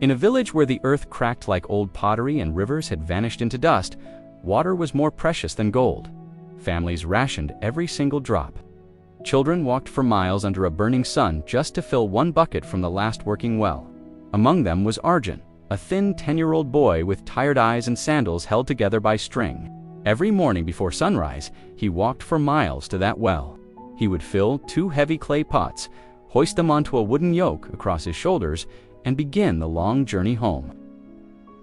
In a village where the earth cracked like old pottery and rivers had vanished into dust, water was more precious than gold. Families rationed every single drop. Children walked for miles under a burning sun just to fill one bucket from the last working well. Among them was Arjun, a thin 10-year-old boy with tired eyes and sandals held together by string. Every morning before sunrise, he walked for miles to that well. He would fill 2 heavy clay pots, hoist them onto a wooden yoke across his shoulders, and begin the long journey home.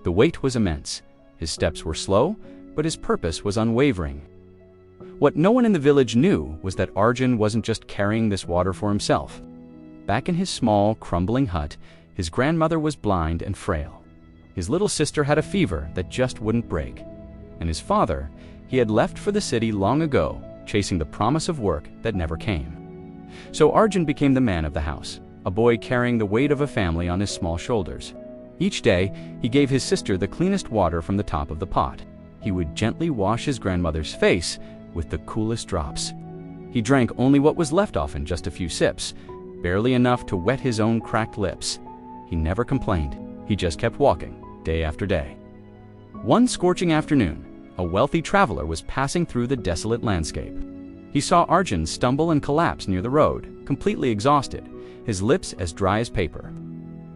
The weight was immense. His steps were slow, but his purpose was unwavering. What no one in the village knew was that Arjun wasn't just carrying this water for himself. Back in his small, crumbling hut, his grandmother was blind and frail. His little sister had a fever that just wouldn't break. And his father, he had left for the city long ago, chasing the promise of work that never came. So Arjun became the man of the house, a boy carrying the weight of a family on his small shoulders. Each day, he gave his sister the cleanest water from the top of the pot. He would gently wash his grandmother's face with the coolest drops. He drank only what was left, often just a few sips, barely enough to wet his own cracked lips. He never complained. He just kept walking, day after day. One scorching afternoon, a wealthy traveler was passing through the desolate landscape. He saw Arjun stumble and collapse near the road, completely exhausted, his lips as dry as paper.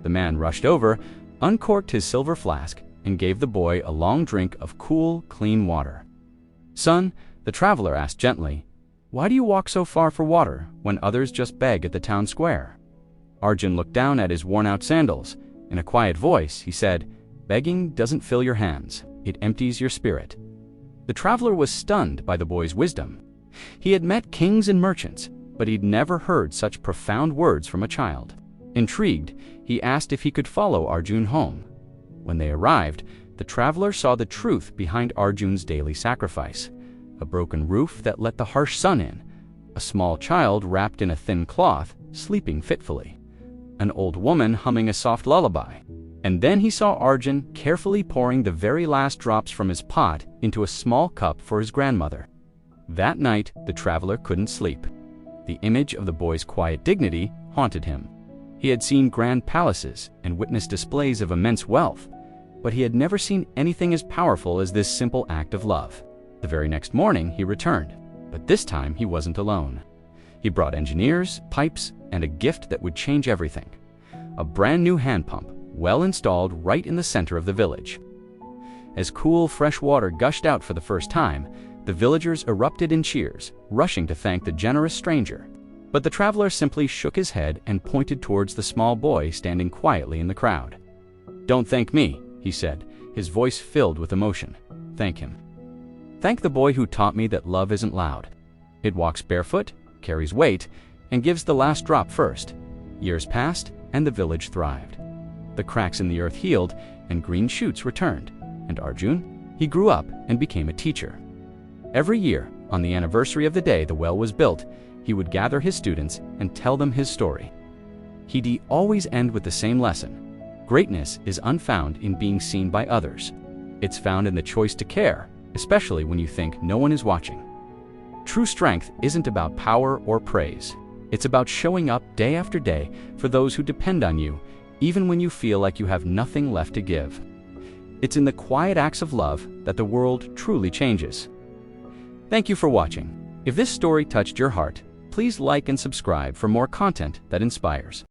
The man rushed over, uncorked his silver flask, and gave the boy a long drink of cool, clean water. "Son," the traveler asked gently, "why do you walk so far for water when others just beg at the town square?" Arjun looked down at his worn-out sandals. In a quiet voice, he said, "Begging doesn't fill your hands, it empties your spirit." The traveler was stunned by the boy's wisdom. He had met kings and merchants, but he'd never heard such profound words from a child. Intrigued, he asked if he could follow Arjun home. When they arrived, the traveler saw the truth behind Arjun's daily sacrifice: a broken roof that let the harsh sun in, a small child wrapped in a thin cloth, sleeping fitfully, an old woman humming a soft lullaby. And then he saw Arjun carefully pouring the very last drops from his pot into a small cup for his grandmother. That night, the traveler couldn't sleep. The image of the boy's quiet dignity haunted him. He had seen grand palaces and witnessed displays of immense wealth, but he had never seen anything as powerful as this simple act of love. The very next morning, he returned, but this time he wasn't alone. He brought engineers, pipes, and a gift that would change everything: a brand new hand pump, well installed right in the center of the village. As cool, fresh water gushed out for the first time, the villagers erupted in cheers, rushing to thank the generous stranger. But the traveler simply shook his head and pointed towards the small boy standing quietly in the crowd. "Don't thank me," he said, his voice filled with emotion. "Thank him. Thank the boy who taught me that love isn't loud. It walks barefoot, carries weight, and gives the last drop first." Years passed, and the village thrived. The cracks in the earth healed, and green shoots returned. And Arjun, he grew up and became a teacher. Every year, on the anniversary of the day the well was built, he would gather his students and tell them his story. He'd always end with the same lesson: greatness is unfound in being seen by others. It's found in the choice to care, especially when you think no one is watching. True strength isn't about power or praise. It's about showing up day after day for those who depend on you, even when you feel like you have nothing left to give. It's in the quiet acts of love that the world truly changes. Thank you for watching. If this story touched your heart, please like and subscribe for more content that inspires.